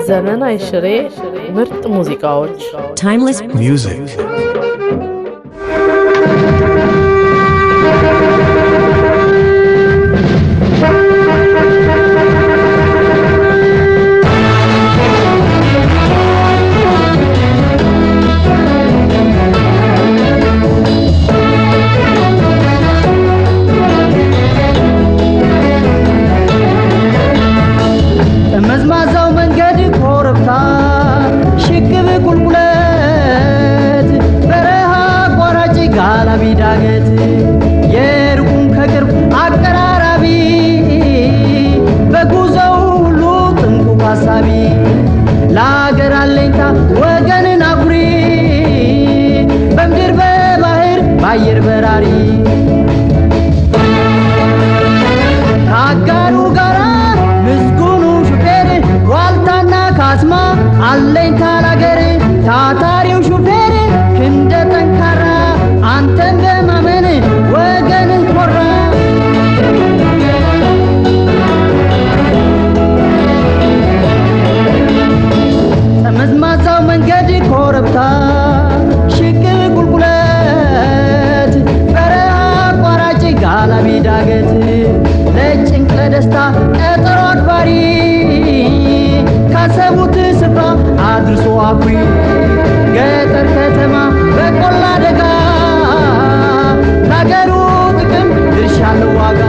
ዘመን አይሽሬ ምርጥ ሙዚቃዎች Timeless music መዝማዛው መንገድ ኮረብታ ሽግብ ቁልቁለት በረሃ አቋራጭ ጋላቢ ዳገት የሩቁን ከቅርብ አቀራራቢ በጉዞው ሁሉ ጥንቁቅ ሐሳቢ ለአገር አለኝታ ወገንን አኩሪ በምድር በባህር በአየር በራሪ ከአጋሩ ጋራ ምስጉኑ ሹፌር ዋልታና ካስማ አለኝታ ላገር ታታሪው ሹፌር ክንደ ጠንካራ አንተን በማመን ወገንን ኮራ ጠመዝማዛው መንገድ ኮረብታ ሽግብ ቁልቁለት በረሃ አቋራጭ ጋላቢ ዳገት ለጭንቅ ለደስታ ቀጠሮ አክባሪ ካሰቡት ስፍራ አድርሶ አኩሪ ገጠር ከተማ በቆላ ደጋ ለአገሩ ጥቅም ድርሻ አለው ዋጋ